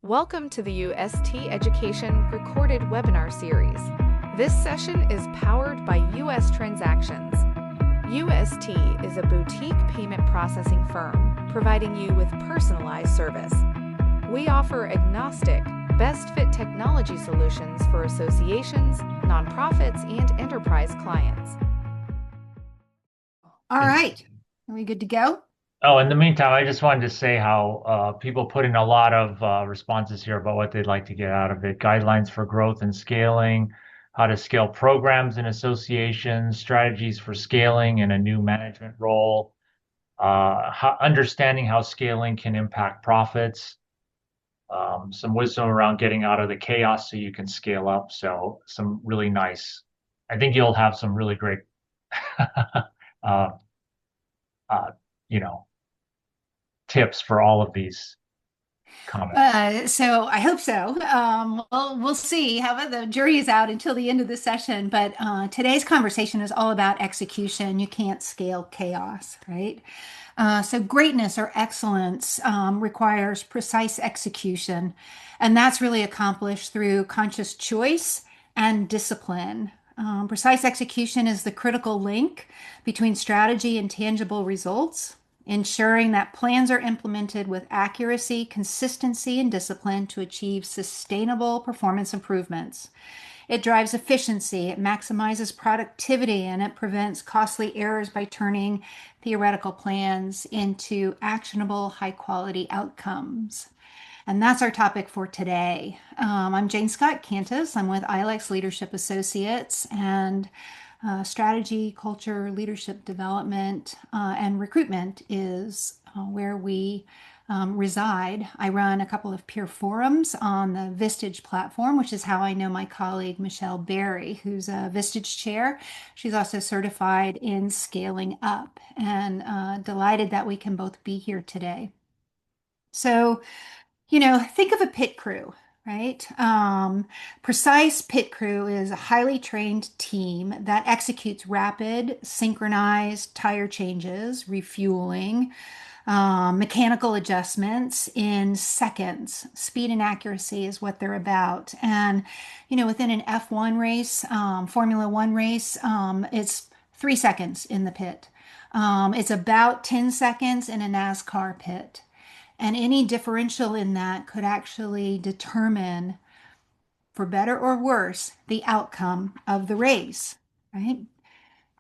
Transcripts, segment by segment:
Welcome to the UST Education recorded webinar series. This session is powered by US Transactions. UST is a boutique payment processing firm providing you with personalized service. We offer agnostic, best fit technology solutions for associations, nonprofits, and enterprise clients. All right. Are we good to go? Oh, in the meantime, I just wanted to say how people put in a lot of responses here about what they'd like to get out of it. Guidelines for growth and scaling, how to scale programs and associations, strategies for scaling in a new management role, understanding how scaling can impact profits, some wisdom around getting out of the chaos so you can scale up. So some really nice, I think you'll have some really great, uh, uh, you know, tips for all of these comments. So I hope so. We'll see. How about the jury is out until the end of the session. But today's conversation is all about execution. You can't scale chaos, right? So greatness or excellence requires precise execution, and that's really accomplished through conscious choice and discipline. Precise execution is the critical link between strategy and tangible results, ensuring that plans are implemented with accuracy, consistency, and discipline to achieve sustainable performance improvements. It drives efficiency, it maximizes productivity, and it prevents costly errors by turning theoretical plans into actionable, high quality outcomes. And that's our topic for today. I'm Jane Scott Cantus. I'm with ILEX Leadership Associates, and strategy, culture, leadership development, and recruitment is where we reside. I run a couple of peer forums on the Vistage platform, which is how I know my colleague Michelle Berry, who's a Vistage chair. She's also certified in scaling up, and delighted that we can both be here today. So, think of a pit crew, right? Precise pit crew is a highly trained team that executes rapid, synchronized tire changes, refueling, mechanical adjustments in seconds. Speed and accuracy is what they're about. And, within an F1 race, Formula One race, it's 3 seconds in the pit. It's about 10 seconds in a NASCAR pit. And any differential in that could actually determine, for better or worse, the outcome of the race, right?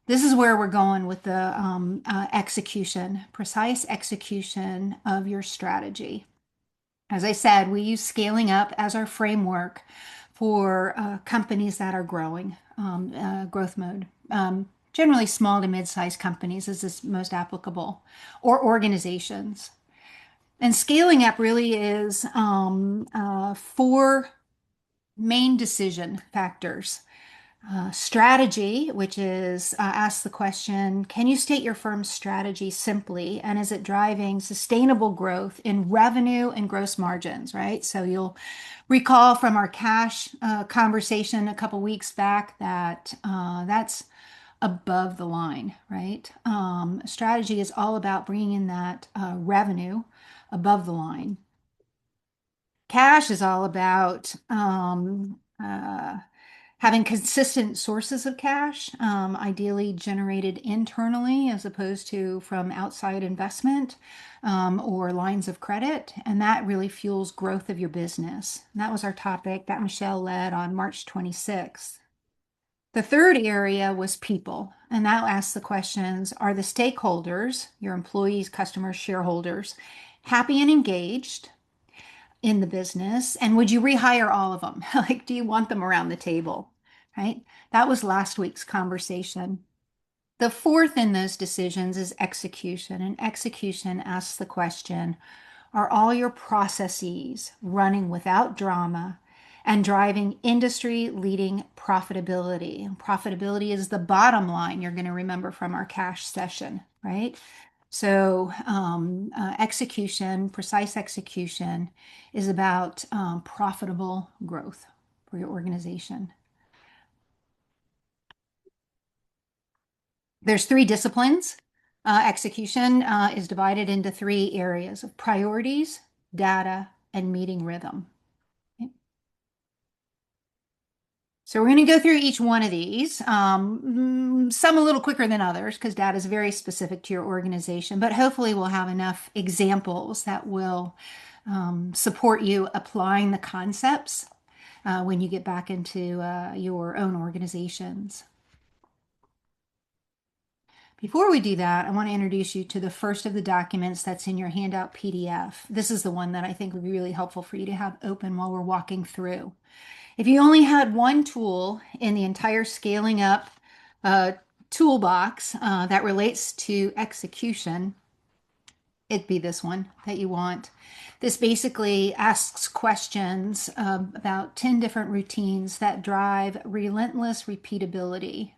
This is where we're going with the execution, precise execution of your strategy. As I said, we use scaling up as our framework for companies that are growing, growth mode. Generally, small to mid-sized companies is most applicable, or organizations. And scaling up really is four main decision factors. Strategy, which is ask the question, can you state your firm's strategy simply? And is it driving sustainable growth in revenue and gross margins, right? So you'll recall from our cash conversation a couple weeks back that that's above the line, right? Strategy is all about bringing in that revenue above the line. Cash is all about having consistent sources of cash, ideally generated internally as opposed to from outside investment or lines of credit. And that really fuels growth of your business. And that was our topic that Michelle led on March 26th. The third area was people, and that asks the questions, are the stakeholders, your employees, customers, shareholders, happy and engaged in the business? And would you rehire all of them? Like, do you want them around the table? Right? That was last week's conversation. The fourth in those decisions is execution, and execution asks the question, are all your processes running without drama and driving industry-leading profitability? And profitability is the bottom line you're going to remember from our cash session, right? So execution, precise execution is about profitable growth for your organization. There's three disciplines. Execution is divided into three areas of priorities, data, and meeting rhythm. So we're going to go through each one of these, some a little quicker than others because data is very specific to your organization, but hopefully we'll have enough examples that will support you applying the concepts when you get back into your own organizations. Before we do that, I want to introduce you to the first of the documents that's in your handout PDF. This is the one that I think would be really helpful for you to have open while we're walking through. If you only had one tool in the entire scaling up toolbox that relates to execution, it'd be this one that you want. This basically asks questions about 10 different routines that drive relentless repeatability.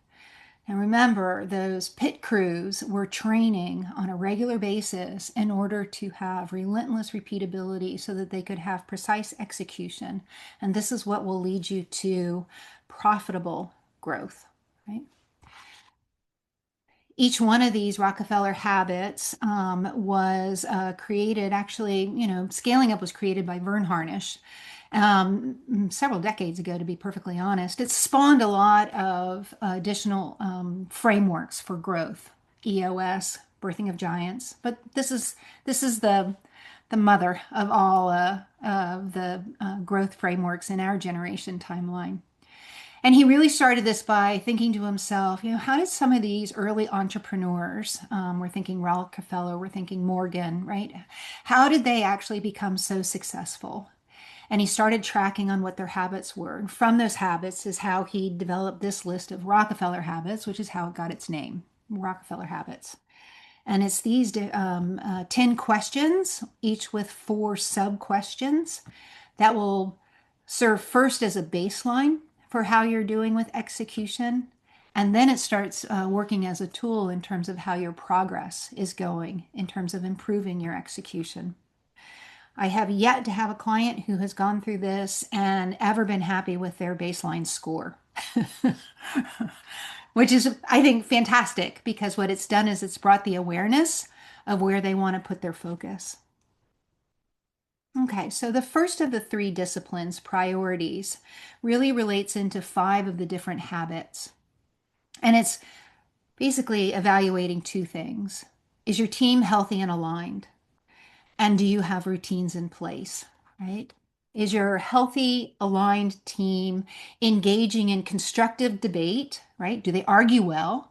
And remember, those pit crews were training on a regular basis in order to have relentless repeatability so that they could have precise execution. And this is what will lead you to profitable growth, right? Each one of these Rockefeller habits was created, actually, scaling up was created by Vern Harnish several decades ago, to be perfectly honest. It spawned a lot of additional frameworks for growth, EOS, Birthing of Giants. But this is the mother of all of the growth frameworks in our generation timeline. And he really started this by thinking to himself, how did some of these early entrepreneurs, we're thinking Rockefeller, we're thinking Morgan, right? How did they actually become so successful? And he started tracking on what their habits were. And from those habits is how he developed this list of Rockefeller habits, which is how it got its name, Rockefeller habits. And it's these 10 questions, each with 4 sub-questions that will serve first as a baseline for how you're doing with execution. And then it starts working as a tool in terms of how your progress is going in terms of improving your execution. I have yet to have a client who has gone through this and ever been happy with their baseline score, which is, I think, fantastic because what it's done is it's brought the awareness of where they want to put their focus. Okay, so the first of the 3 disciplines, priorities, really relates into 5 of the different habits. And it's basically evaluating 2 things. Is your team healthy and aligned? And do you have routines in place, right? Is your healthy, aligned team engaging in constructive debate, right? Do they argue well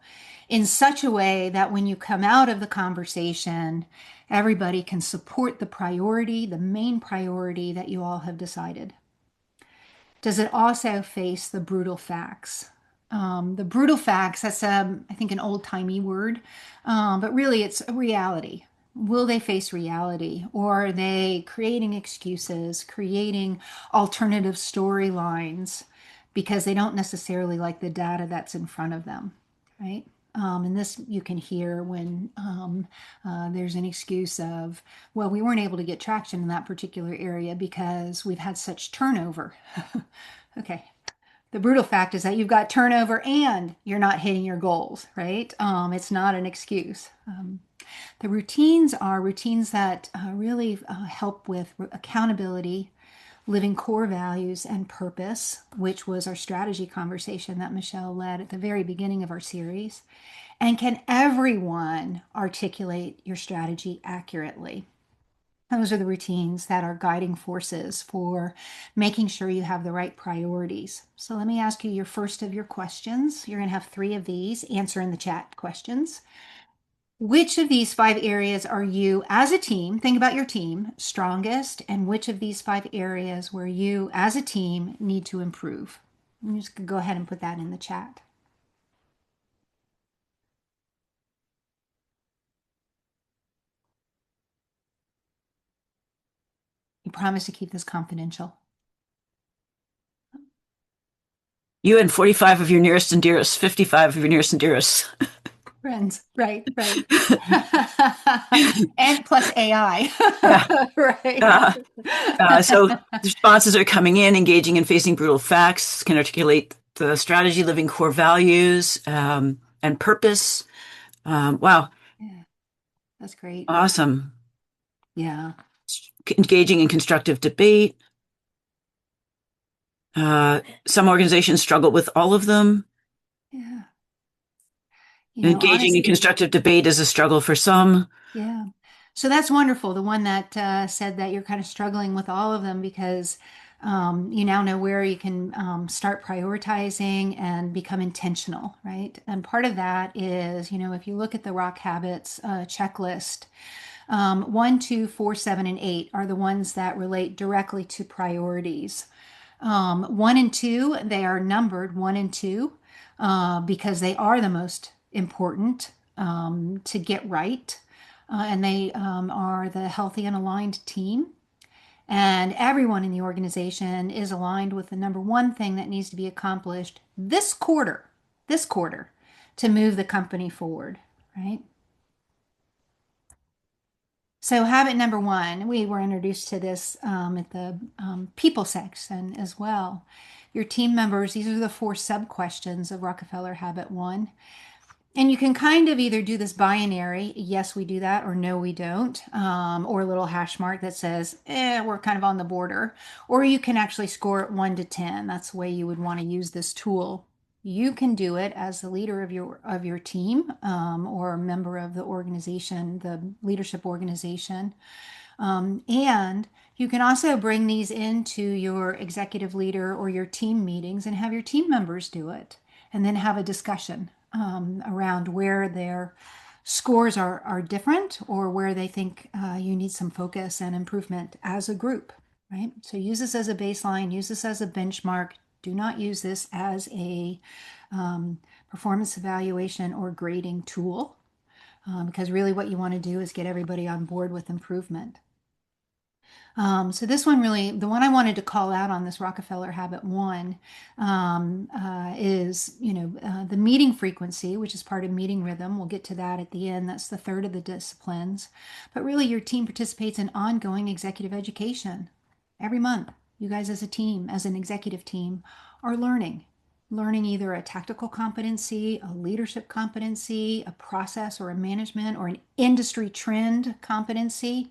in such a way that when you come out of the conversation, everybody can support the priority, the main priority that you all have decided? Does it also face the brutal facts? The brutal facts, that's, I think, an old-timey word, but really it's a reality. Will they face reality? Or are they creating excuses, creating alternative storylines because they don't necessarily like the data that's in front of them, right? And this you can hear when there's an excuse of, well, we weren't able to get traction in that particular area because we've had such turnover. Okay. The brutal fact is that you've got turnover and you're not hitting your goals, right? It's not an excuse. The routines are routines that really help with accountability, living core values and purpose, which was our strategy conversation that Michelle led at the very beginning of our series. And can everyone articulate your strategy accurately? Those are the routines that are guiding forces for making sure you have the right priorities. So let me ask you your first of your questions. You're going to have 3 of these. Answer in the chat questions. Which of these 5 areas are you, as a team, think about your team, strongest, and which of these 5 areas where you, as a team, need to improve? I'm just going to go ahead and put that in the chat. You promise to keep this confidential. You and 45 of your nearest and dearest, 55 of your nearest and dearest. Friends, right. And plus AI. Yeah. Right. So the responses are coming in, engaging and facing brutal facts, can articulate the strategy, living core values, and purpose. Wow. Yeah, that's great. Awesome. Yeah. Engaging in constructive debate. Some organizations struggle with all of them. Yeah. Engaging Honestly, in constructive debate is a struggle for some. yeah. So that's wonderful. The one that said that you're kind of struggling with all of them because you now know where you can start prioritizing and become intentional, right? And part of that is, if you look at the rock habits checklist, 1, 2, 4, 7, and 8 are the ones that relate directly to priorities. 1 and 2, they are numbered 1 and 2 because they are the most important to get right. And they are the healthy and aligned team. And everyone in the organization is aligned with the number one thing that needs to be accomplished this quarter, to move the company forward, right? So, habit number one, we were introduced to this at the people section as well. Your team members, these are the 4 sub questions of Rockefeller Habit 1. And you can kind of either do this binary, yes, we do that, or no, we don't, or a little hash mark that says, we're kind of on the border. Or you can actually score it 1 to 10. That's the way you would want to use this tool. You can do it as the leader of your team or a member of the organization, the leadership organization. And you can also bring these into your executive leader or your team meetings and have your team members do it, and then have a discussion around where their scores are different or where they think you need some focus and improvement as a group, right? So use this as a baseline, use this as a benchmark. Do not use this as a performance evaluation or grading tool because really what you want to do is get everybody on board with improvement. So this one really, the one I wanted to call out on this Rockefeller Habit 1 is, the meeting frequency, which is part of meeting rhythm. We'll get to that at the end. That's the third of the disciplines. But really, your team participates in ongoing executive education. Every month, you guys as a team, as an executive team, are learning either a tactical competency, a leadership competency, a process or a management or an industry trend competency.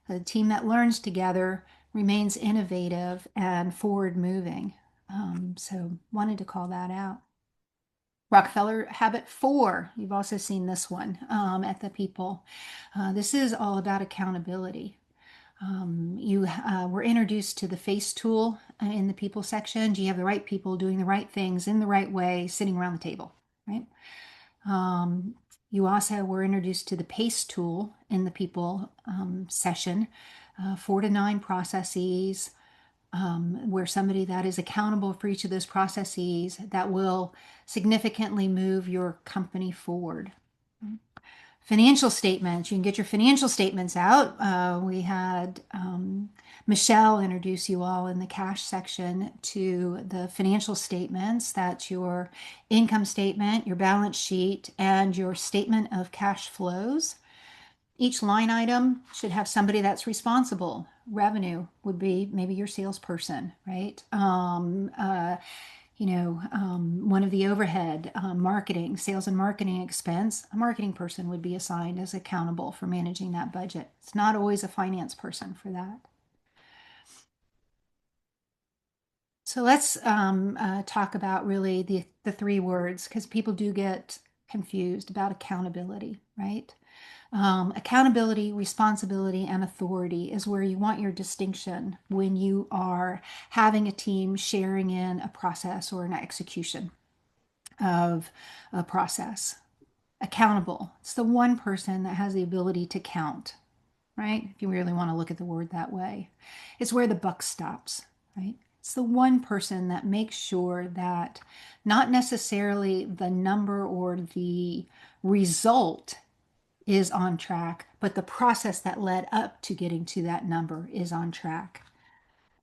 A team that learns together remains innovative and forward moving. So wanted to call that out. Rockefeller Habit 4, you've also seen this one at the people. This is all about accountability. You were introduced to the FACE tool in the people section. Do you have the right people doing the right things in the right way, sitting around the table, right? You also were introduced to the PACE tool in the people session, 4 to 9 processes, where somebody that is accountable for each of those processes that will significantly move your company forward. Financial statements, you can get your financial statements out. We had Michelle introduce you all in the cash section to the financial statements. That's your income statement, your balance sheet, and your statement of cash flows. Each line item should have somebody that's responsible. Revenue would be maybe your salesperson, right? One of the overhead marketing, sales and marketing expense, a marketing person would be assigned as accountable for managing that budget. It's not always a finance person for that. So let's talk about really the 3 words, because people do get confused about accountability, right? Accountability, responsibility, and authority is where you want your distinction when you are having a team sharing in a process or an execution of a process. Accountable, it's the one person that has the ability to count, right? If you really want to look at the word that way. It's where the buck stops, right? It's the one person that makes sure that not necessarily the number or the result is on track, but the process that led up to getting to that number is on track.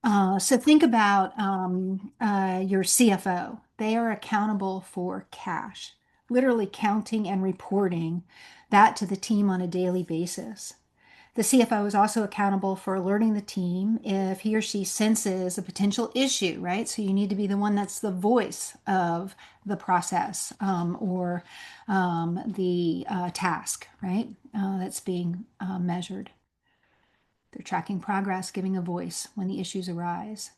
So think about your CFO. They are accountable for cash, literally counting and reporting that to the team on a daily basis. The CFO is also accountable for alerting the team if he or she senses a potential issue, right? So you need to be the one that's the voice of the process or the task, right? That's being measured. They're tracking progress, giving a voice when the issues arise.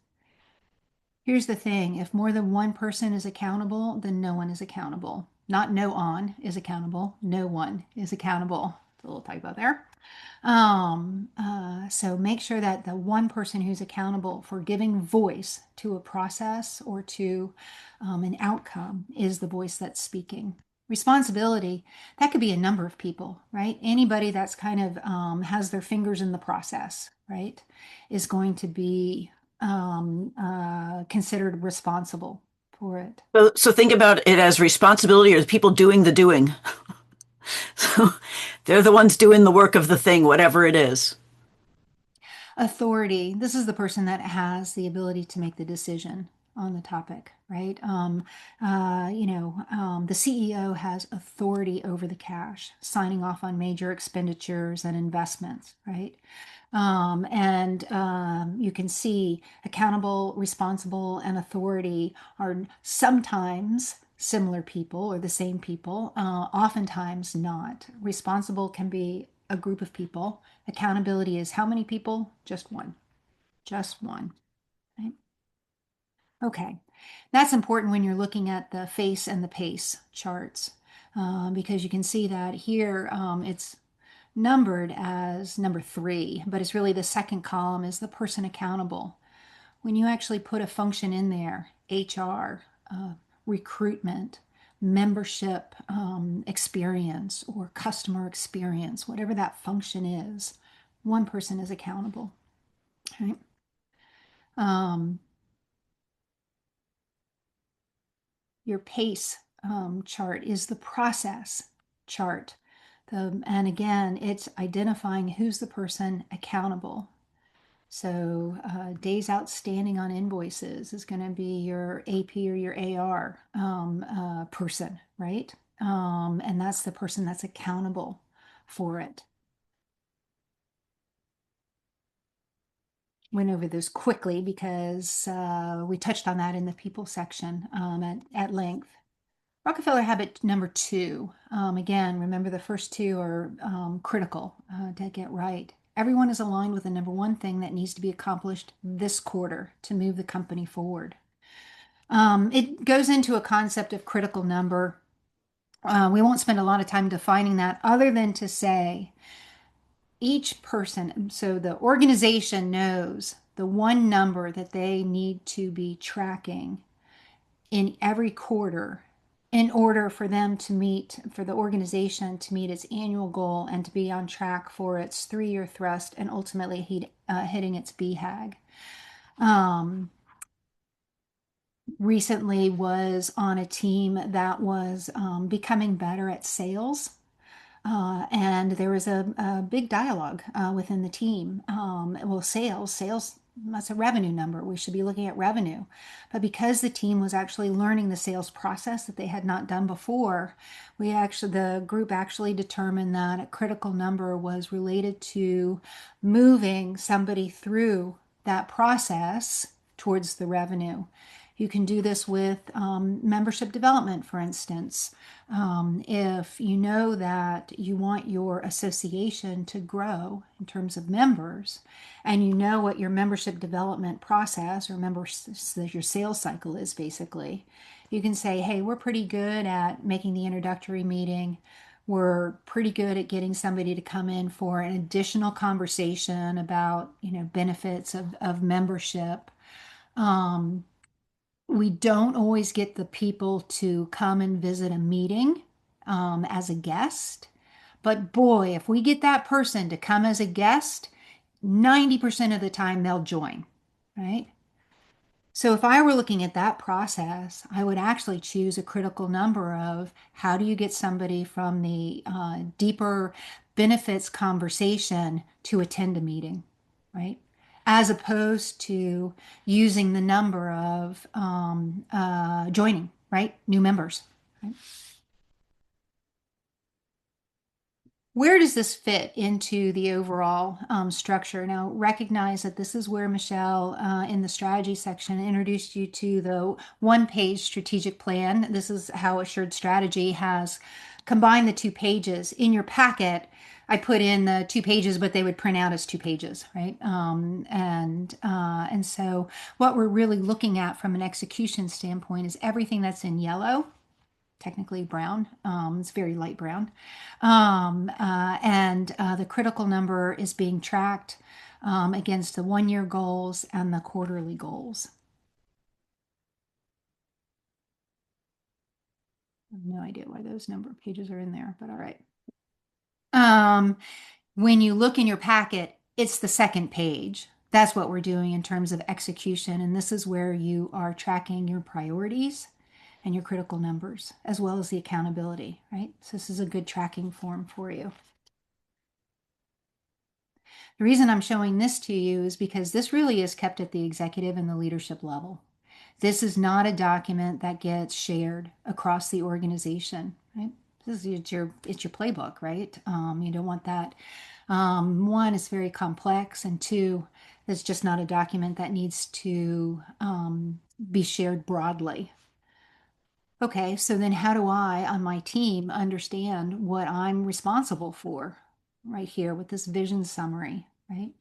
Here's the thing, if more than one person is accountable, then no one is accountable. Not no on is accountable, no one is accountable. It's a little typo there. So make sure that the one person who's accountable for giving voice to a process or to an outcome is the voice that's speaking. Responsibility, that could be a number of people, right? Anybody that's kind of has their fingers in the process, right, is going to be considered responsible for it. So think about it as responsibility or the people doing the doing. So they're the ones doing the work of the thing, whatever it is. Authority, this is the person that has the ability to make the decision on the topic, right? The CEO has authority over the cash, signing off on major expenditures and investments, right? You can see accountable, responsible, and authority are sometimes similar people or the same people, oftentimes not. Responsible can be a group of people. Accountability is how many people? Just one. Just one. Right? Okay. That's important when you're looking at the face and the pace charts because you can see that here it's numbered as number 3, but it's really the second column is the person accountable. When you actually put a function in there, HR, recruitment, membership experience, or customer experience, whatever that function is, one person is accountable. Right? Your PACE chart is the process chart. And again, it's identifying who's the person accountable. So days outstanding on invoices is going to be your AP or your AR person, right? And that's the person that's accountable for it. Went over those quickly because we touched on that in the people section at length. Rockefeller habit number 2. Again, remember the first 2 are critical to get right. Everyone is aligned with the number 1 thing that needs to be accomplished this quarter to move the company forward. It goes into a concept of critical number. We won't spend a lot of time defining that other than to say each person, so the organization knows the one number that they need to be tracking in every quarter in order for them to meet, for the organization to meet its annual goal and to be on track for its 3-year thrust and ultimately hitting its BHAG. Recently was on a team that was becoming better at sales. And there was a big dialogue within the team. Sales, that's a revenue number. We should be looking at revenue. But because the team was actually learning the sales process that they had not done before, the group actually determined that a critical number was related to moving somebody through that process towards the revenue. You can do this with membership development, for instance. If you know that you want your association to grow in terms of members, and you know what your membership development process or your sales cycle is basically, you can say, hey, we're pretty good at making the introductory meeting. We're pretty good at getting somebody to come in for an additional conversation about, benefits of membership. We don't always get the people to come and visit a meeting as a guest. But boy, if we get that person to come as a guest, 90% of the time they'll join, right? So if I were looking at that process, I would actually choose a critical number of how do you get somebody from the deeper benefits conversation to attend a meeting, right? As opposed to using the number of joining, right? New members. Right? Where does this fit into the overall structure? Now, recognize that this is where Michelle, in the strategy section, introduced you to the one-page strategic plan. This is how Assured Strategy has combined the 2 pages. In your packet, I put in the 2 pages, but they would print out as 2 pages, right? And so what we're really looking at from an execution standpoint is everything that's in yellow, technically brown. It's very light brown. And the critical number is being tracked against the 1 year goals and the quarterly goals. I have no idea why those number of pages are in there, but all right. When you look in your packet, it's the second page. That's what we're doing in terms of execution. And this is where you are tracking your priorities and your critical numbers, as well as the accountability, right? So this is a good tracking form for you. The reason I'm showing this to you is because this really is kept at the executive and the leadership level. This is not a document that gets shared across the organization, right? This is it's your playbook, right? You don't want that. One, it's very complex, and two, it's just not a document that needs to be shared broadly. Okay, so then how do I, on my team, understand what I'm responsible for right here with this vision summary, right?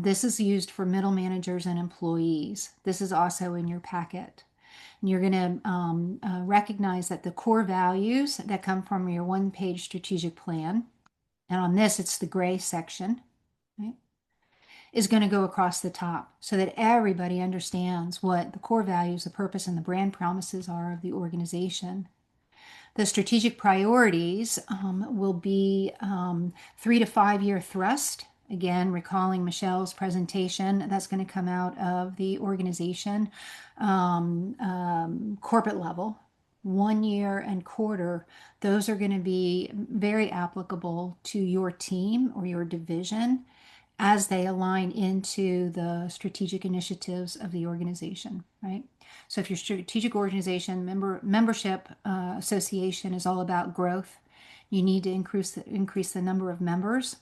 This is used for middle managers and employees. This is also in your packet. And you're going to recognize that the core values that come from your 1-page strategic plan, and on this, it's the gray section, right, is going to go across the top so that everybody understands what the core values, the purpose, and the brand promises are of the organization. The strategic priorities will be 3 to 5 year thrust. Again, recalling Michelle's presentation, that's going to come out of the organization corporate level. 1 year and quarter, those are going to be very applicable to your team or your division as they align into the strategic initiatives of the organization, right? So if your strategic organization membership association is all about growth, you need to increase the number of members.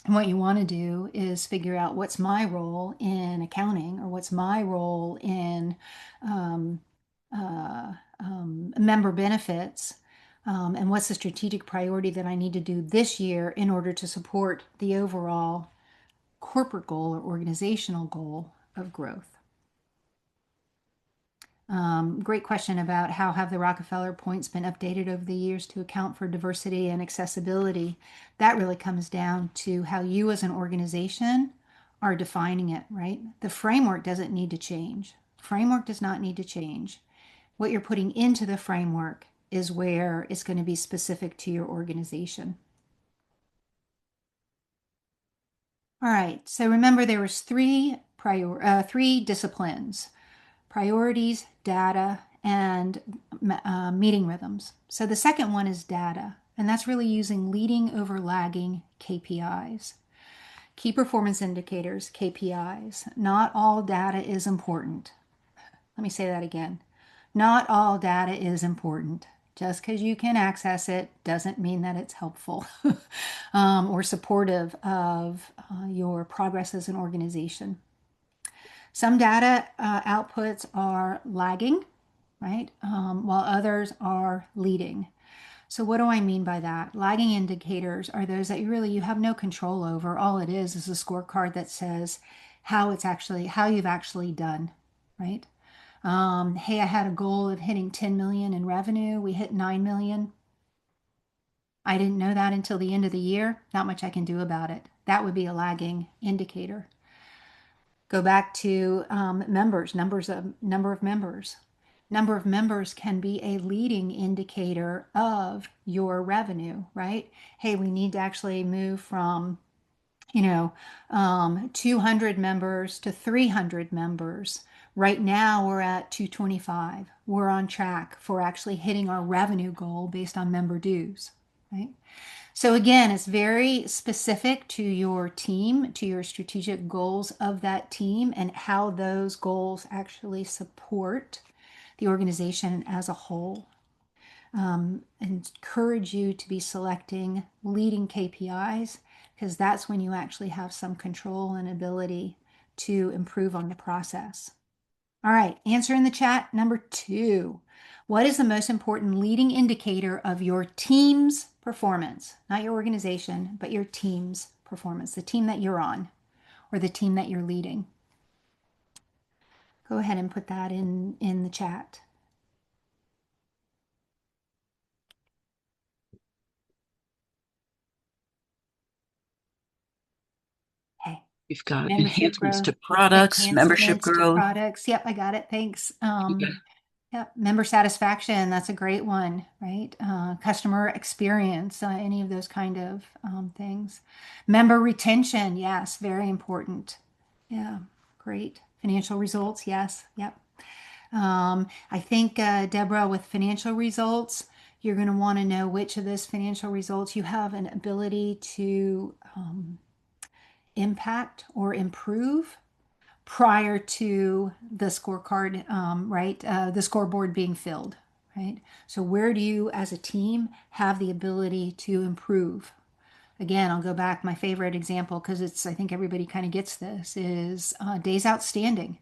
And what you want to do is figure out what's my role in accounting, or what's my role in member benefits, and what's the strategic priority that I need to do this year in order to support the overall corporate goal or organizational goal of growth. Great question about how have the Rockefeller points been updated over the years to account for diversity and accessibility. That really comes down to how you as an organization are defining it, right? The framework doesn't need to change. Framework does not need to change. What you're putting into the framework is where it's going to be specific to your organization. All right, so remember there was three disciplines: priorities, data, and meeting rhythms. So the second one is data, and that's really using leading over lagging KPIs. Key performance indicators, KPIs. Not all data is important. Let me say that again. Not all data is important. Just because you can access it doesn't mean that it's helpful or supportive of your progress as an organization. Some data outputs are lagging, right? While others are leading. So what do I mean by that? Lagging indicators are those that you have no control over. All it is a scorecard that says how you've actually done, right? Hey, I had a goal of hitting 10 million in revenue. We hit 9 million. I didn't know that until the end of the year. Not much I can do about it. That would be a lagging indicator. Go back to number of members. Number of members can be a leading indicator of your revenue, right? Hey, we need to actually move from 200 members to 300 members. Right now we're at 225. We're on track for actually hitting our revenue goal based on member dues, right? So again, it's very specific to your team, to your strategic goals of that team, and how those goals actually support the organization as a whole. Encourage you to be selecting leading KPIs, because that's when you actually have some control and ability to improve on the process. All right, answer in the chat. Number 2. What is the most important leading indicator of your team's performance? Not your organization, but your team's performance, the team that you're on or the team that you're leading. Go ahead and put that in the chat. Okay. We've got Membership enhancements growth, to products, membership enhancements to growth. products. Yep, I got it. Thanks. Yep, member satisfaction, that's a great one, right? Customer experience, any of those kind of things. Member retention, yes, very important. Yeah, great. Financial results, yes, yep. I think, Deborah, with financial results, you're going to want to know which of those financial results you have an ability to impact or improve prior to the scorecard, right? The scoreboard being filled, right? So, where do you as a team have the ability to improve? Again, I'll go back. My favorite example, because I think everybody kind of gets this, is days outstanding,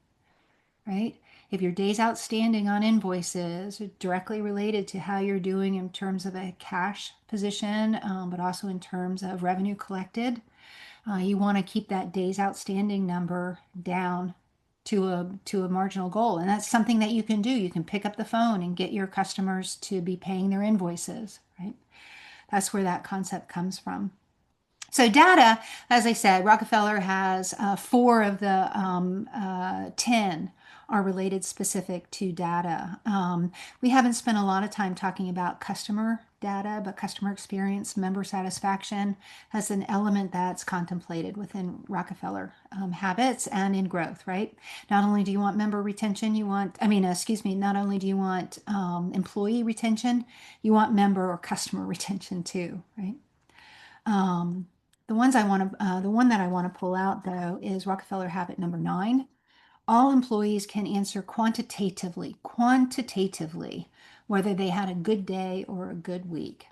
right? If your days outstanding on invoices are directly related to how you're doing in terms of a cash position, but also in terms of revenue collected, you want to keep that days outstanding number down to a marginal goal. And that's something that you can do. You can pick up the phone and get your customers to be paying their invoices, right? That's where that concept comes from. So data, as I said, Rockefeller has 4 of the 10 are related specific to data. We haven't spent a lot of time talking about customer data, but customer experience, member satisfaction has an element that's contemplated within Rockefeller habits and in growth, right? Not only do you want member retention, not only do you want employee retention, you want member or customer retention too, right? The one that I want to pull out though is Rockefeller habit number 9. All employees can answer quantitatively, whether they had a good day or a good week.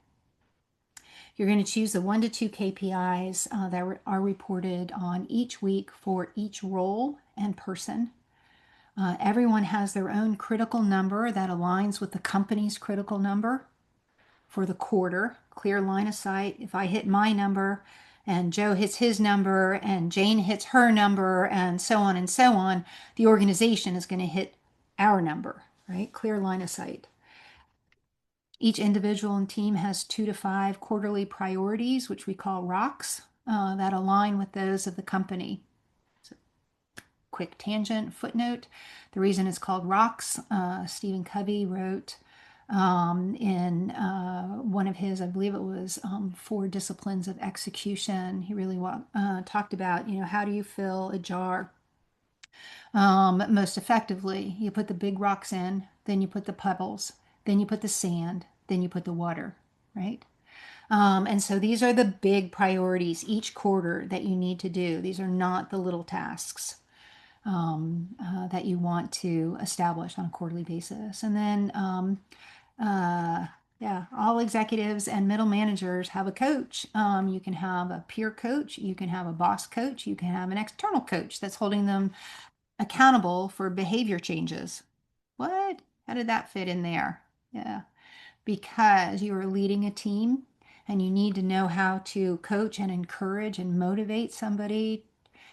You're going to choose the 1 to 2 KPIs that are reported on each week for each role and person. Everyone has their own critical number that aligns with the company's critical number for the quarter. Clear line of sight. If I hit my number and Joe hits his number and Jane hits her number and so on, the organization is going to hit our number, right? Clear line of sight. Each individual and team has 2 to 5 quarterly priorities, which we call rocks, that align with those of the company. So, quick tangent footnote. The reason it's called rocks, Stephen Covey wrote in one of his, I believe it was 4 disciplines of execution. He really talked about, how do you fill a jar most effectively? You put the big rocks in, then you put the pebbles, then you put the sand, then you put the water, right? And so these are the big priorities each quarter that you need to do. These are not the little tasks that you want to establish on a quarterly basis. And then yeah, all executives and middle managers have a coach. You can have a peer coach, you can have a boss coach, you can have an external coach that's holding them accountable for behavior changes. What? How did that fit in there? Yeah, because you are leading a team and you need to know how to coach and encourage and motivate somebody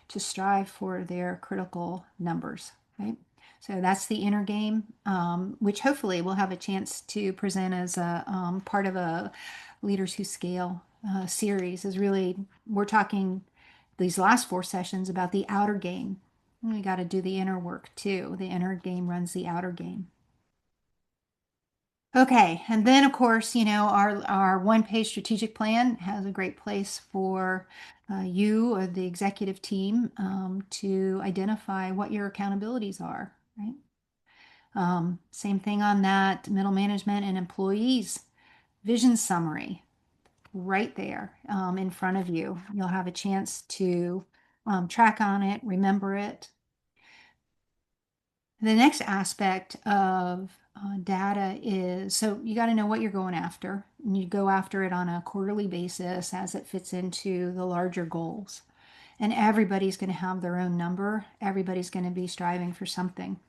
to strive for their critical numbers, right? So that's the inner game, which hopefully we'll have a chance to present as a part of a Leaders Who Scale series. We're talking these last 4 sessions about the outer game. We got to do the inner work too. The inner game runs the outer game. Okay, and then of course, our one-page strategic plan has a great place for you or the executive team to identify what your accountabilities are, right? Same thing on that, middle management and employees. Vision summary right there in front of you. You'll have a chance to track on it, remember it. The next aspect of data is, so you got to know what you're going after, and you go after it on a quarterly basis as it fits into the larger goals. And everybody's going to have their own number. Everybody's going to be striving for something.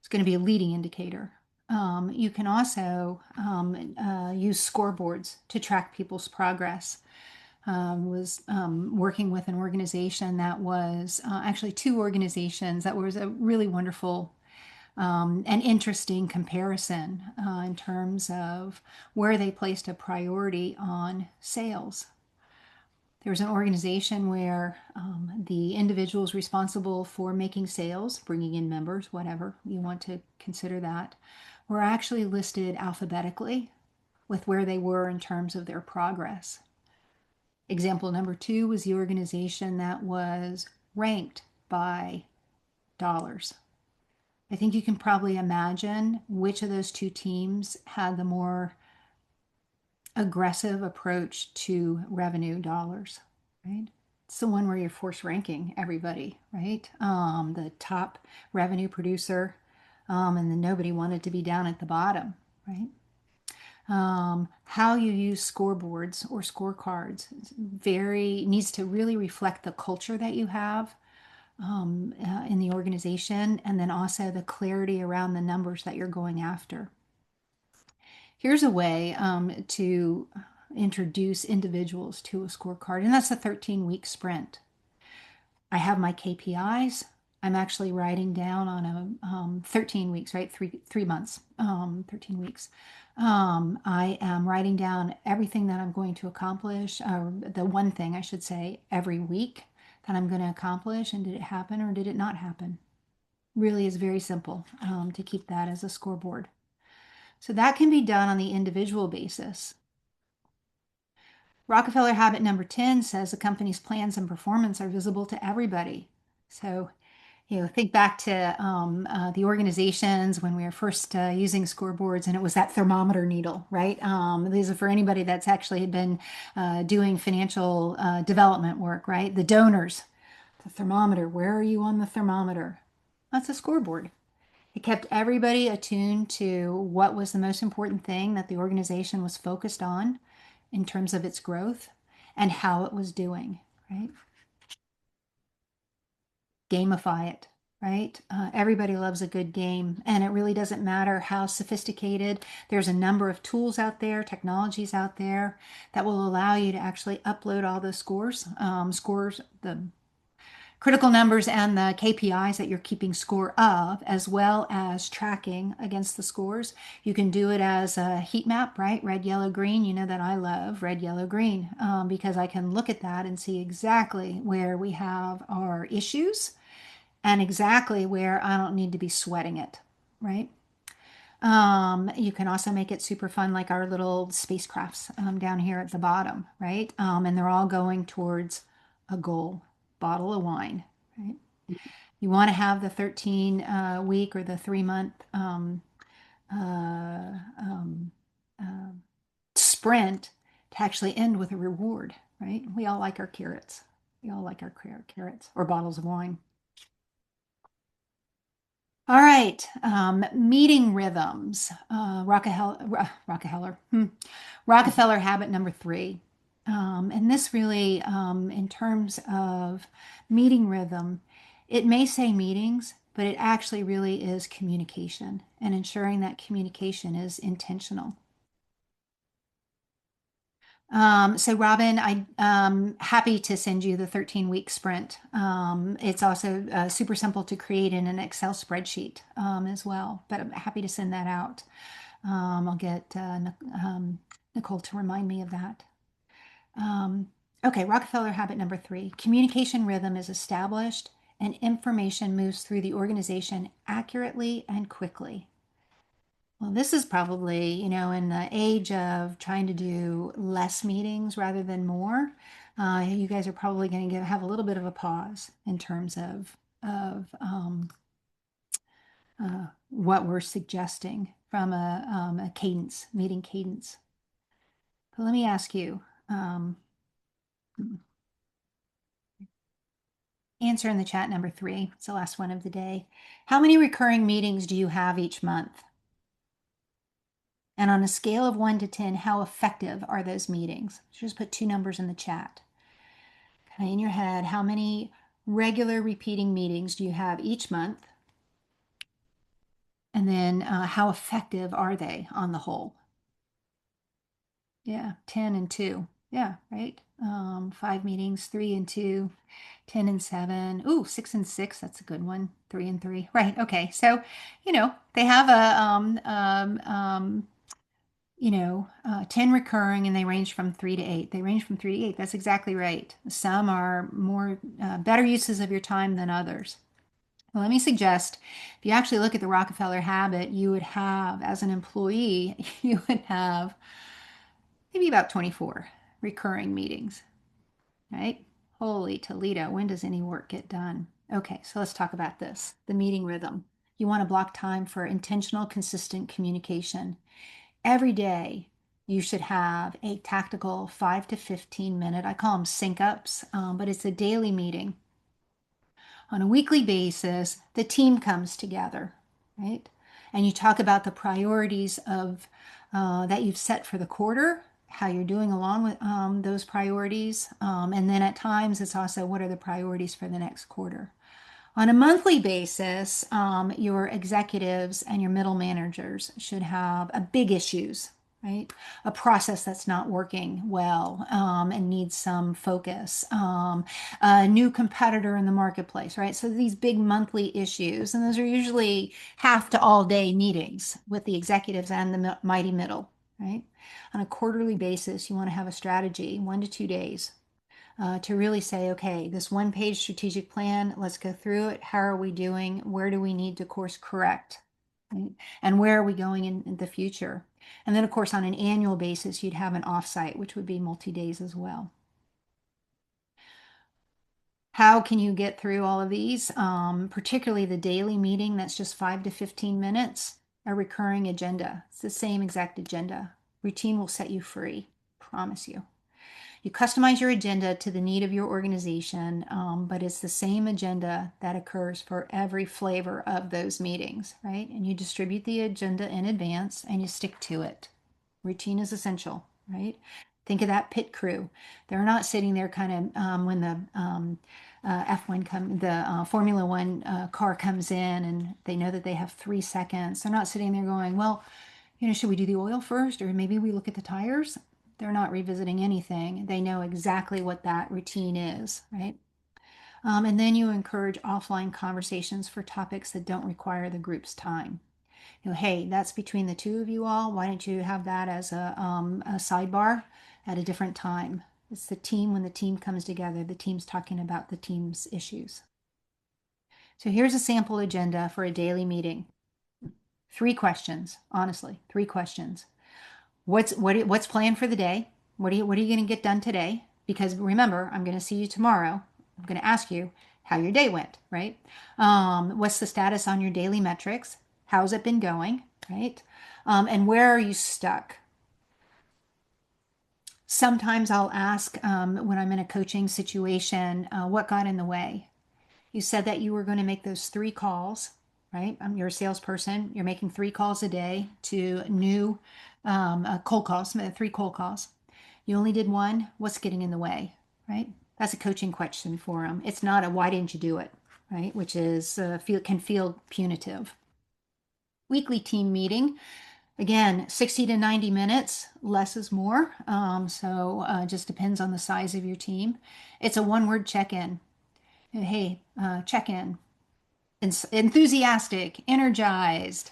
It's going to be a leading indicator. You can also use scoreboards to track people's progress. Was working with an organization that was actually two organizations that was a really wonderful and interesting comparison in terms of where they placed a priority on sales. There was an organization where the individuals responsible for making sales, bringing in members, whatever you want to consider that, were actually listed alphabetically with where they were in terms of their progress. Example number two was the organization that was ranked by dollars. I think you can probably imagine which of those two teams had the more aggressive approach to revenue dollars, right? It's the one where you're force ranking everybody, right? The top revenue producer, and then nobody wanted to be down at the bottom, right? How you use scoreboards or scorecards needs to really reflect the culture that you have in the organization, and then also the clarity around the numbers that you're going after. Here's a way to introduce individuals to a scorecard, and that's a 13-week sprint. I have my KPIs. I'm actually writing down on a 13 weeks, right? Three months, 13 weeks. I am writing down everything that I'm going to accomplish, the one thing I should say, every week that I'm going to accomplish, and did it happen or did it not happen? Really is very simple to keep that as a scoreboard. So that can be done on the individual basis. Rockefeller habit number 10 says the company's plans and performance are visible to everybody. So, think back to the organizations when we were first using scoreboards, and it was that thermometer needle, right? These are for anybody that's actually been doing financial development work, right? The donors, the thermometer. Where are you on the thermometer? That's a scoreboard. It kept everybody attuned to what was the most important thing that the organization was focused on in terms of its growth and how it was doing, right? Gamify it, right? Everybody loves a good game, and it really doesn't matter how sophisticated. There's a number of tools out there, technologies out there that will allow you to actually upload all those scores, the critical numbers and the KPIs that you're keeping score of, as well as tracking against the scores. You can do it as a heat map, right? Red, yellow, green. You know that I love red, yellow, green because I can look at that and see exactly where we have our issues and exactly where I don't need to be sweating it, right? You can also make it super fun, like our little spacecrafts down here at the bottom, right? And they're all going towards a goal, bottle of wine, right? You want to have the 13 week or the 3 month uh, um, uh, sprint to actually end with a reward, right? We all like our carrots. We all like our carrots or bottles of wine. All right, meeting rhythms. Rockefeller habit number 3. And this really, in terms of meeting rhythm, it may say meetings, but it actually really is communication and ensuring that communication is intentional. So Robin, I'm happy to send you the 13-week sprint. It's also super simple to create in an Excel spreadsheet as well, but I'm happy to send that out. I'll get Nicole to remind me of that. Okay, Rockefeller habit number 3. Communication rhythm is established and information moves through the organization accurately and quickly. Well, this is probably, in the age of trying to do less meetings rather than more, you guys are probably going to have a little bit of a pause in terms of what we're suggesting from a cadence, meeting cadence. But let me ask you, answer in the chat number 3. It's the last one of the day. How many recurring meetings do you have each month? And on a scale of 1 to 10, how effective are those meetings? Just put 2 numbers in the chat. Kind of in your head, how many regular repeating meetings do you have each month? And then how effective are they on the whole? Yeah, 10 and 2. Yeah, right. 5 meetings, 3 and 2, 10 and 7. Ooh, 6 and 6. That's a good one. 3 and 3. Right. Okay. So, they have a 10 recurring, and they range from 3 to 8. They range from 3 to 8. That's exactly right. Some are more better uses of your time than others. Well, let me suggest, if you actually look at the Rockefeller habit, you would have, as an employee, you would have maybe about 24 recurring meetings, right? Holy Toledo, when does any work get done? Okay, so let's talk about this, the meeting rhythm. You want to block time for intentional, consistent communication. Every day, you should have a tactical 5 to 15 minute, I call them sync ups, but it's a daily meeting. On a weekly basis, the team comes together, right? And you talk about the priorities of that you've set for the quarter, how you're doing along with those priorities, and then at times it's also what are the priorities for the next quarter. On a monthly basis, your executives and your middle managers should have a big issues, right? A process that's not working well and needs some focus. A new competitor in the marketplace, right? So these big monthly issues, and those are usually half to all day meetings with the executives and the mighty middle, right? On a quarterly basis, you want to have a strategy, 1 to 2 days to really say, okay, this 1 page strategic plan, let's go through it. How are we doing? Where do we need to course correct? Right? And where are we going in the future? And then, of course, on an annual basis, you'd have an offsite, which would be multi-days as well. How can you get through all of these? Particularly the daily meeting, that's just 5 to 15 minutes, a recurring agenda. It's the same exact agenda. Routine will set you free, promise you. You customize your agenda to the need of your organization, but it's the same agenda that occurs for every flavor of those meetings, right? And you distribute the agenda in advance and you stick to it. Routine is essential, right? Think of that pit crew. They're not sitting there kind of when the Formula One car comes in and they know that they have 3 seconds. They're not sitting there going, well, should we do the oil first, or maybe we look at the tires? They're not revisiting anything. They know exactly what that routine is, right? And then you encourage offline conversations for topics that don't require the group's time. Hey, that's between the two of you all. Why don't you have that as a sidebar at a different time? It's the team. When the team comes together, the team's talking about the team's issues. So here's a sample agenda for a daily meeting. 3 questions, honestly, 3 questions. What's planned for the day? What are you going to get done today? Because remember, I'm going to see you tomorrow. I'm going to ask you how your day went, right? What's the status on your daily metrics? How's it been going, right? And where are you stuck? Sometimes I'll ask when I'm in a coaching situation, what got in the way? You said that you were going to make those 3 calls, right? You're a salesperson. You're making 3 calls a day to new cold calls, 3 cold calls. You only did 1. What's getting in the way, right? That's a coaching question for them. It's not a why didn't you do it, right? Which is can feel punitive. Weekly team meeting. Again, 60 to 90 minutes, less is more. So just depends on the size of your team. It's a 1-word check-in. Hey, check-in. Enthusiastic, energized,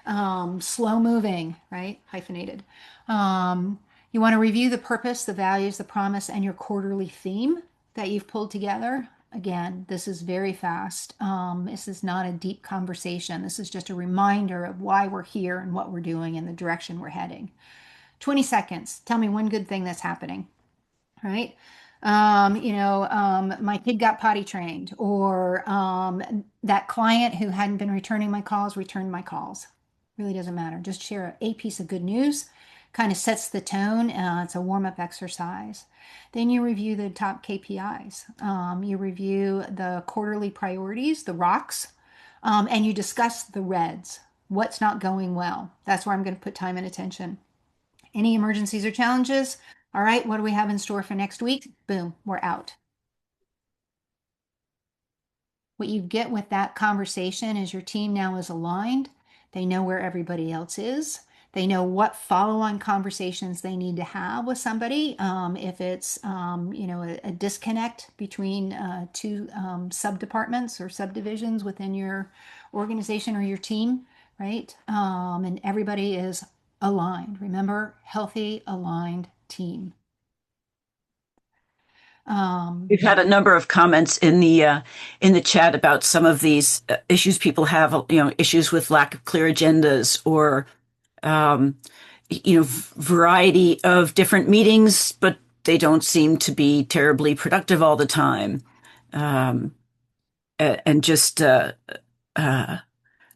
slow moving, right? Hyphenated. You want to review the purpose, the values, the promise, and your quarterly theme that you've pulled together. Again, this is very fast. This is not a deep conversation. This is just a reminder of why we're here and what we're doing and the direction we're heading. 20 seconds. Tell me one good thing that's happening, right? My kid got potty trained, or that client who hadn't been returning my calls returned my calls. Really doesn't matter. Just share a piece of good news, kind of sets the tone. It's a warm-up exercise. Then you review the top KPIs. You review the quarterly priorities, the rocks, and you discuss the reds. What's not going well? That's where I'm going to put time and attention. Any emergencies or challenges? All right, what do we have in store for next week? Boom, we're out. What you get with that conversation is your team now is aligned. They know where everybody else is. They know what follow-on conversations they need to have with somebody. If it's, a disconnect between two sub-departments or subdivisions within your organization or your team, right? And everybody is aligned. Remember, healthy, aligned team. We've had a number of comments in the chat about some of these issues people have, issues with lack of clear agendas or um, variety of different meetings, but they don't seem to be terribly productive all the time. And just a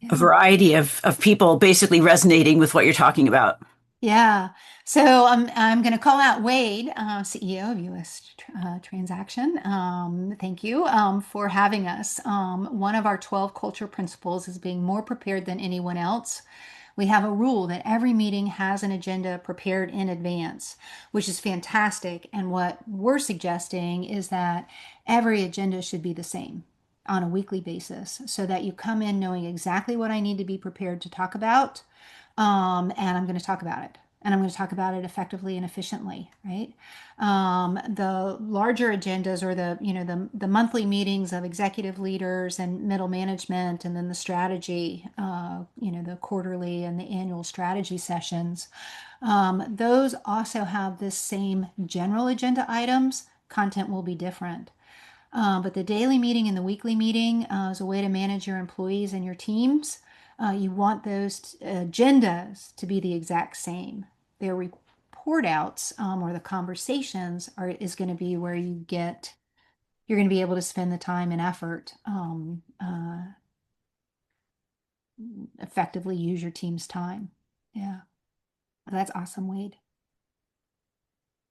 Yeah. variety of people basically resonating with what you're talking about. Yeah. So I'm going to call out Wade, CEO of US Transaction. Thank you for having us. One of our 12 culture principles is being more prepared than anyone else. We have a rule that every meeting has an agenda prepared in advance, which is fantastic. And what we're suggesting is that every agenda should be the same on a weekly basis so that you come in knowing exactly what I need to be prepared to talk about. And I'm going to talk about it. And I'm going to talk about it effectively and efficiently, right? The larger agendas or the monthly meetings of executive leaders and middle management, and then the strategy, the quarterly and the annual strategy sessions. Those also have this same general agenda items. Content will be different. But the daily meeting and the weekly meeting is a way to manage your employees and your teams. You want those agendas to be the exact same. Their report outs or the conversations is going to be where you're going to be able to spend the time and effort, effectively use your team's time. Yeah, that's awesome, Wade.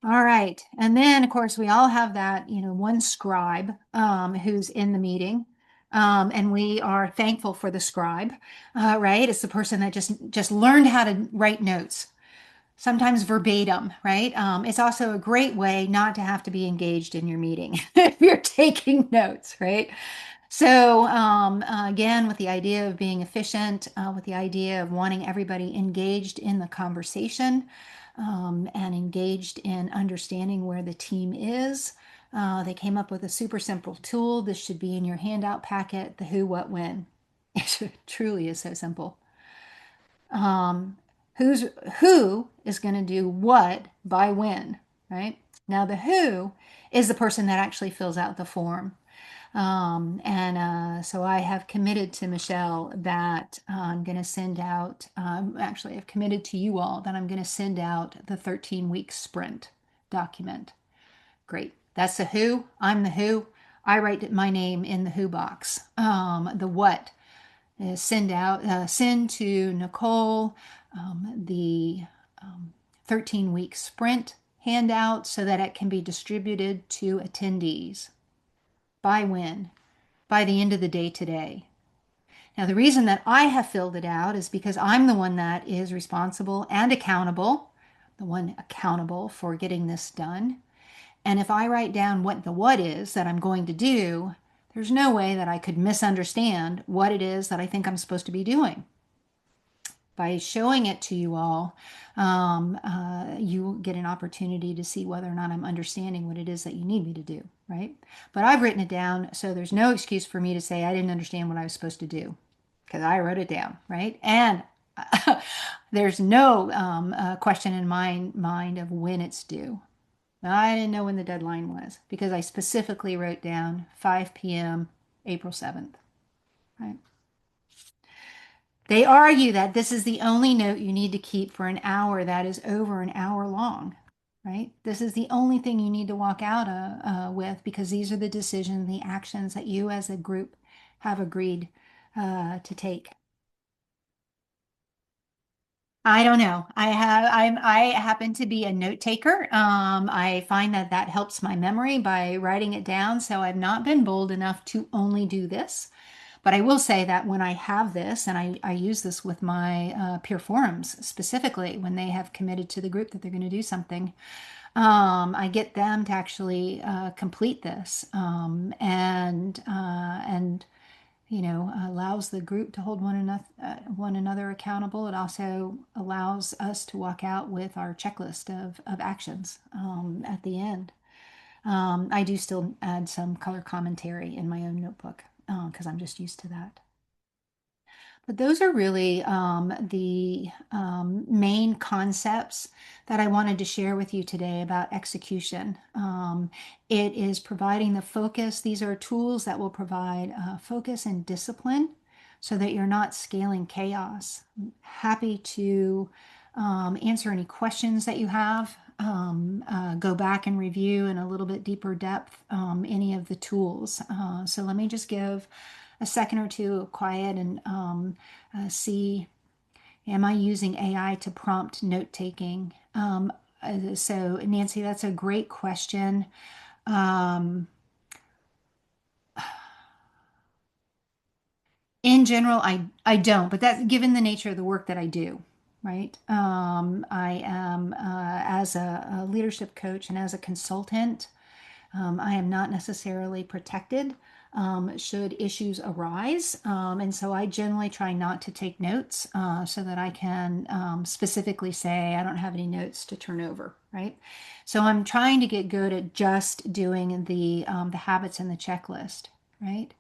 All right. And then, of course, we all have that, one scribe who's in the meeting. And we are thankful for the scribe, right? It's the person that just learned how to write notes, sometimes verbatim, right? It's also a great way not to have to be engaged in your meeting if you're taking notes, right? So again, with the idea of being efficient, with the idea of wanting everybody engaged in the conversation and engaged in understanding where the team is, they came up with a super simple tool. This should be in your handout packet, the who, what, when. It truly is so simple. Who is going to do what by when, right? Now, the who is the person that actually fills out the form. So I have committed to Michelle that I'm going to send out, actually, I've committed to you all that I'm going to send out the 13-week sprint document. Great. That's the who. I'm the who. I write my name in the who box. The what is send to Nicole the 13-week sprint handout so that it can be distributed to attendees. By when? By the end of the day today. Now, the reason that I have filled it out is because I'm the one that is responsible and accountable, the one accountable for getting this done. And if I write down what the what is that I'm going to do, there's no way that I could misunderstand what it is that I think I'm supposed to be doing. By showing it to you all, you get an opportunity to see whether or not I'm understanding what it is that you need me to do, right? But I've written it down, so there's no excuse for me to say I didn't understand what I was supposed to do because I wrote it down, right? And there's no question in my mind of when it's due. I didn't know when the deadline was because I specifically wrote down 5 p.m. April 7th, right? They argue that this is the only note you need to keep for an hour that is over an hour long, right? This is the only thing you need to walk out with because these are the decisions, the actions that you as a group have agreed to take. I don't know. I happen to be a note taker. I find that helps my memory by writing it down. So I've not been bold enough to only do this. But I will say that when I have this, and I use this with my peer forums specifically, when they have committed to the group that they're going to do something, I get them to actually complete this. And allows the group to hold one another accountable. It also allows us to walk out with our checklist of actions at the end. I do still add some color commentary in my own notebook because I'm just used to that. But those are really the main concepts that I wanted to share with you today about execution. It is providing the focus. These are tools that will provide focus and discipline so that you're not scaling chaos. I'm happy to answer any questions that you have. Go back and review in a little bit deeper depth any of the tools. So let me just give a second or two of quiet and see, am I using AI to prompt note taking? So Nancy, that's a great question. In general, I don't, but that's given the nature of the work that I do, right? I am, as a leadership coach and as a consultant, I am not necessarily protected should issues arise. And so I generally try not to take notes so that I can specifically say, I don't have any notes to turn over, right? So I'm trying to get good at just doing the habits and the checklist, right?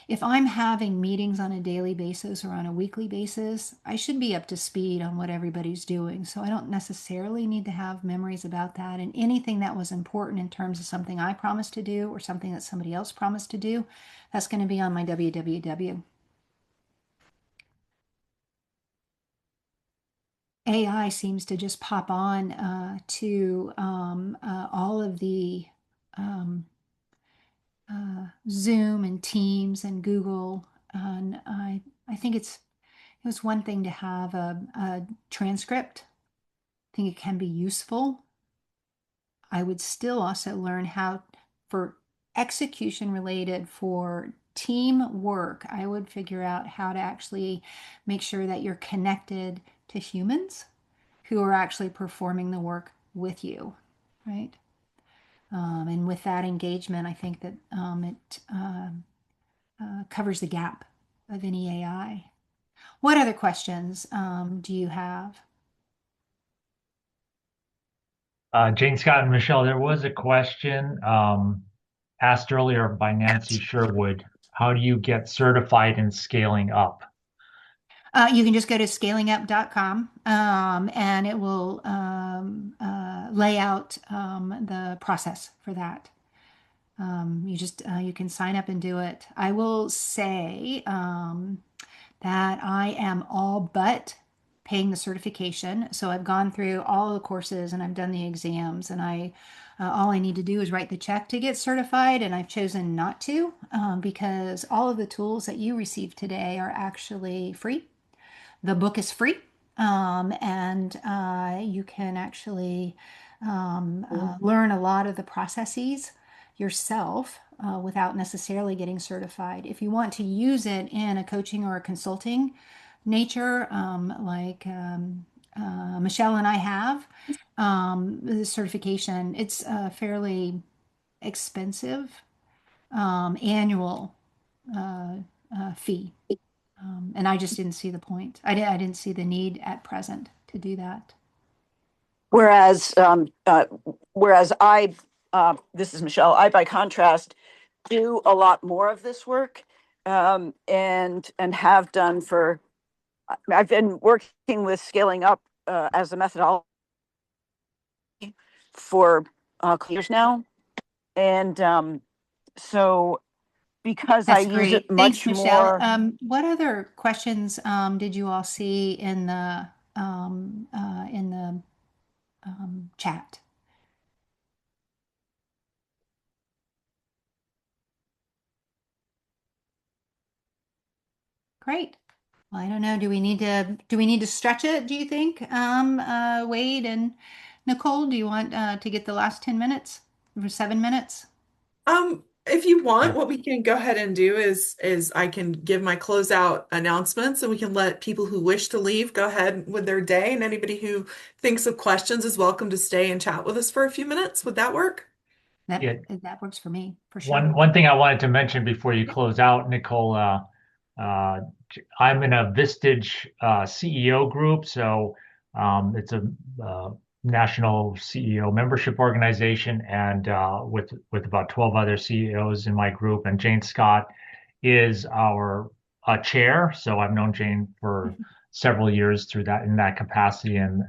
If I'm having meetings on a daily basis or on a weekly basis, I should be up to speed on what everybody's doing. So I don't necessarily need to have memories about that. And anything that was important in terms of something I promised to do or something that somebody else promised to do, that's going to be on my WWW. AI seems to just pop on to all of the um, Zoom and Teams and Google. And I think it was one thing to have a transcript. I think it can be useful. I would still also learn how, for execution related, for team work, I would figure out how to actually make sure that you're connected to humans who are actually performing the work with you, right? And with that engagement, I think that it covers the gap of any AI. What other questions do you have? Jane Scott and Michelle, there was a question asked earlier by Nancy Sherwood. How do you get certified in scaling up? You can just go to scalingup.com and it will lay out the process for that. You can sign up and do it. I will say that I am all but paying the certification. So I've gone through all the courses and I've done the exams, and all I need to do is write the check to get certified, and I've chosen not to because all of the tools that you receive today are actually free. The book is free, and you can actually learn a lot of the processes yourself without necessarily getting certified. If you want to use it in a coaching or a consulting nature, like Michelle and I have, the certification, it's a fairly expensive annual fee. And I just didn't see the point. I didn't see the need at present to do that. Whereas, this is Michelle, I, by contrast, do a lot more of this work and have done for, I've been working with scaling up as a methodology for years now. And so because I That's use it great. Thanks, much Michelle. more. What other questions did you all see in the chat? Great. Well, I don't know. Do we need to stretch it, do you think? Wade and Nicole, do you want to get the last 10 minutes or 7 minutes? If you want, Yeah. what we can go ahead and do is I can give my closeout announcements, and we can let people who wish to leave go ahead with their day, and anybody who thinks of questions is welcome to stay and chat with us for a few minutes. Would that work? That Yeah. that works for me, for sure. One thing I wanted to mention before you close out, Nicole, I'm in a Vistage CEO group, so it's a national CEO membership organization, and with about 12 other CEOs in my group. And Jane Scott is our chair, so I've known Jane for several years through that in that capacity, and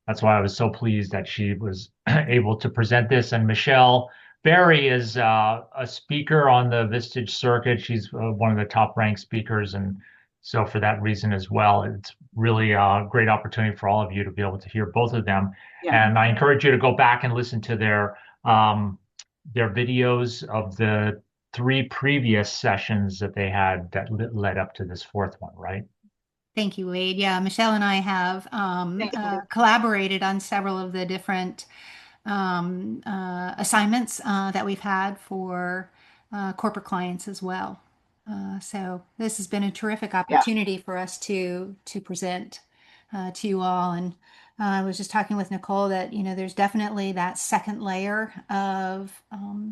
that's why I was so pleased that she was able to present this. And Michelle Barry is a speaker on the Vistage circuit. She's one of the top ranked speakers. And so for that reason as well, it's really a great opportunity for all of you to be able to hear both of them. Yeah. And I encourage you to go back and listen to their videos of the 3 previous sessions that they had that led up to this 4th one, right? Thank you, Wade. Yeah, Michelle and I have Thank you. collaborated on several of the different assignments that we've had for corporate clients as well. So this has been a terrific Yeah. opportunity for us to present to you all. And I was just talking with Nicole that, there's definitely that second layer of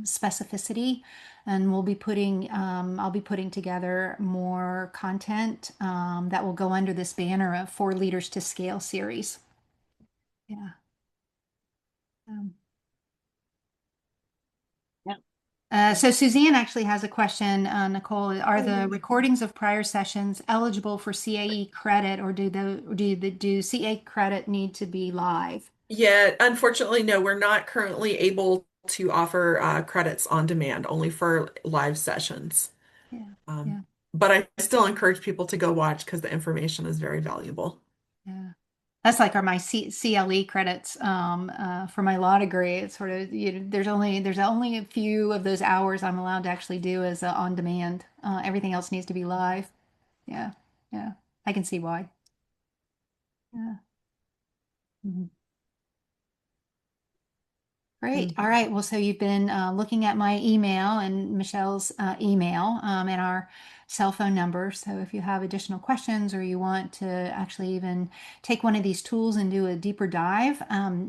specificity, and I'll be putting together more content that will go under this banner of For Leaders to Scale series. Yeah. So Suzanne actually has a question, Nicole. Are the recordings of prior sessions eligible for CAE credit, or do CA credit need to be live? Yeah, unfortunately, no, we're not currently able to offer credits on demand, only for live sessions. Yeah, yeah. But I still encourage people to go watch because the information is very valuable. Yeah. That's like my CLE credits for my law degree. It's sort of, there's only a few of those hours I'm allowed to actually do as on demand. Everything else needs to be live. Yeah, yeah, I can see why. Yeah. Mhm. Great. All right. Well, so you've been looking at my email and Michelle's email and our cell phone number. So if you have additional questions or you want to actually even take one of these tools and do a deeper dive,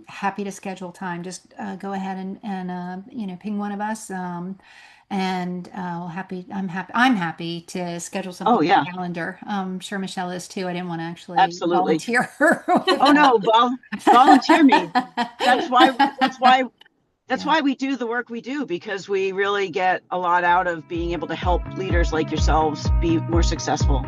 happy to schedule time. Just go ahead and ping one of us. And I'm happy to schedule something on the calendar. I'm sure Michelle is too. I didn't want to actually volunteer her. Oh no, volunteer me. That's why we do the work we do, because we really get a lot out of being able to help leaders like yourselves be more successful.